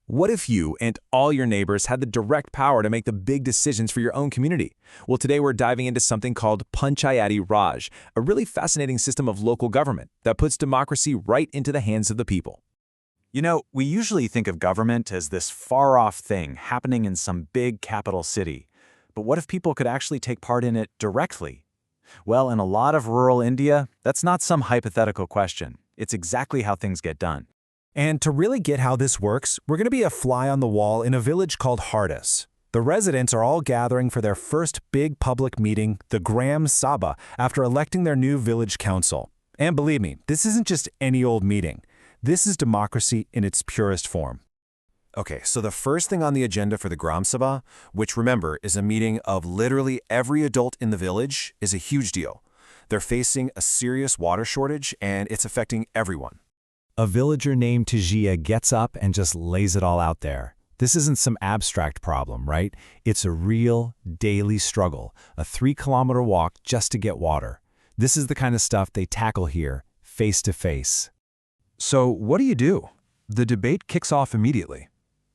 What if you and all your neighbors had the direct power to make the big decisions for your own community? Well, today we're diving into something called Panchayati Raj, a really fascinating system of local government that puts democracy right into the hands of the people. You know, we usually think of government as this far-off thing happening in some big capital city. But what if people could actually take part in it directly? Well, in a lot of rural India, that's not some hypothetical question. It's exactly how things get done. And to really get how this works, we're going to be a fly on the wall in a village called Hardis. The residents are all gathering for their first big public meeting, the Gram Sabha, after electing their new village council. And believe me, this isn't just any old meeting. This is democracy in its purest form. Okay, so the first thing on the agenda for the Gram Sabha, which remember is a meeting of literally every adult in the village, is a huge deal. They're facing a serious water shortage and it's affecting everyone. A villager named Tijia gets up and just lays it all out there. This isn't some abstract problem, right? It's a real, daily struggle, a 3-kilometer walk just to get water. This is the kind of stuff they tackle here, face to face. So what do? The debate kicks off immediately.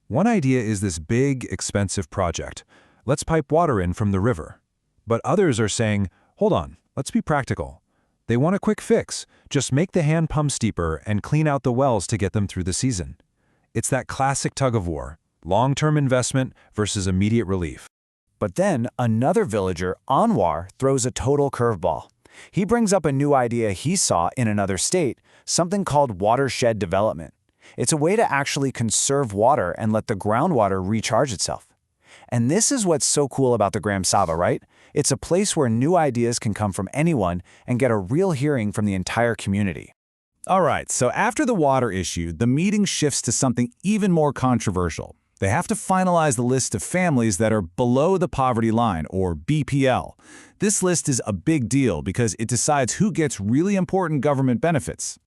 One idea is this big, expensive project. Let's pipe water in from the river. But others are saying, hold on, let's be practical. They want a quick fix. Just make the hand pump steeper and clean out the wells to get them through the season. It's that classic tug-of-war, long-term investment versus immediate relief. But then another villager, Anwar, throws a total curveball. He brings up a new idea he saw in another state, something called watershed development. It's a way to actually conserve water and let the groundwater recharge itself. And this is what's so cool about the Gram Sabha, right? It's a place where new ideas can come from anyone and get a real hearing from the entire community. All right, so after the water issue, the meeting shifts to something even more controversial. They have to finalize the list of families that are below the poverty line, or BPL. This list is a big deal because it decides who gets really important government benefits.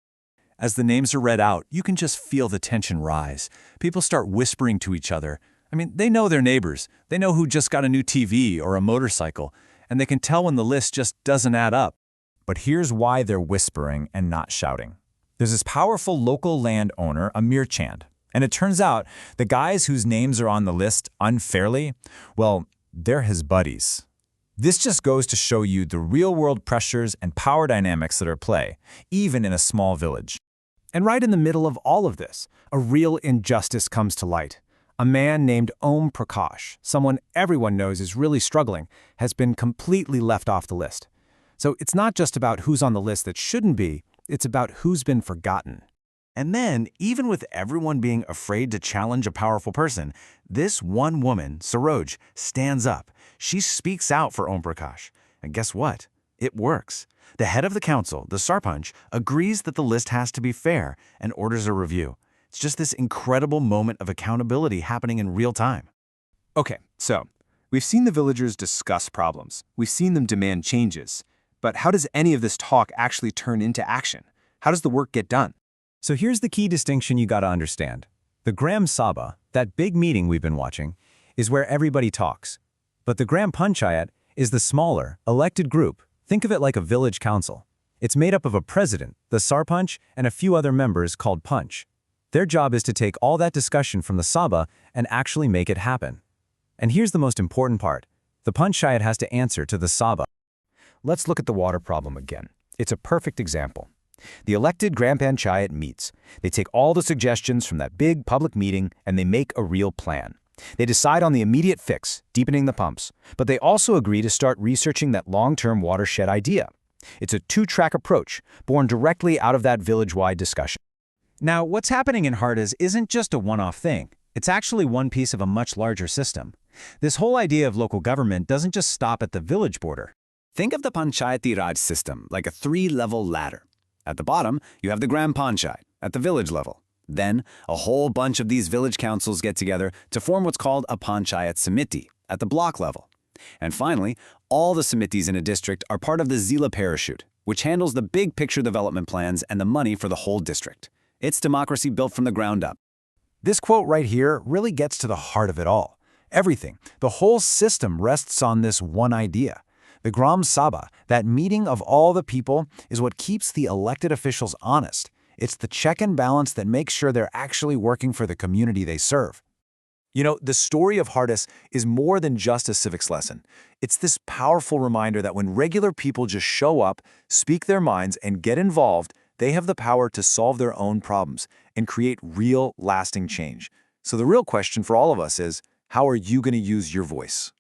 As the names are read out, you can just feel the tension rise. People start whispering to each other. I mean, they know their neighbors. They know who just got a new TV or a motorcycle, and they can tell when the list just doesn't add up. But here's why they're whispering and not shouting. There's this powerful local landowner, Amir Chand, and it turns out the guys whose names are on the list unfairly, well, they're his buddies. This just goes to show you the real-world pressures and power dynamics that are at play, even in a small village. And right in the middle of all of this, a real injustice comes to light. A man named Om Prakash, someone everyone knows is really struggling, has been completely left off the list. So it's not just about who's on the list that shouldn't be, it's about who's been forgotten. And then, even with everyone being afraid to challenge a powerful person, this one woman, Saroj, stands up. She speaks out for Om Prakash. And guess what? It works. The head of the council, the Sarpanch, agrees that the list has to be fair and orders a review. It's just this incredible moment of accountability happening in real time. Okay, so we've seen the villagers discuss problems. We've seen them demand changes. But how does any of this talk actually turn into action? How does the work get done? So here's the key distinction you gotta understand. The Gram Sabha, that big meeting we've been watching, is where everybody talks. But the Gram Panchayat is the smaller, elected group. Think of it like a village council. It's made up of a president, the Sarpanch, and a few other members called Panch. Their job is to take all that discussion from the Sabha and actually make it happen. And here's the most important part. The Panchayat has to answer to the Sabha. Let's look at the water problem again. It's a perfect example. The elected Gram Panchayat meets. They take all the suggestions from that big public meeting and they make a real plan. They decide on the immediate fix, deepening the pumps, but they also agree to start researching that long-term watershed idea. It's a 2-track approach, born directly out of that village-wide discussion. Now, what's happening in Hardis isn't just a one-off thing. It's actually one piece of a much larger system. This whole idea of local government doesn't just stop at the village border. Think of the Panchayati Raj system like a 3-level ladder. At the bottom, you have the Gram Panchayat at the village level. Then, a whole bunch of these village councils get together to form what's called a Panchayat Samiti at the block level. And finally, all the Samitis in a district are part of the Zila Parachute, which handles the big picture development plans and the money for the whole district. It's democracy built from the ground up. This quote right here really gets to the heart of it all. Everything, the whole system rests on this one idea. The Gram Sabha, that meeting of all the people, is what keeps the elected officials honest. It's the check and balance that makes sure they're actually working for the community they serve. You know, the story of Hardis is more than just a civics lesson. It's this powerful reminder that when regular people just show up, speak their minds, and get involved, they have the power to solve their own problems and create real, lasting change. So the real question for all of us is, how are you going to use your voice?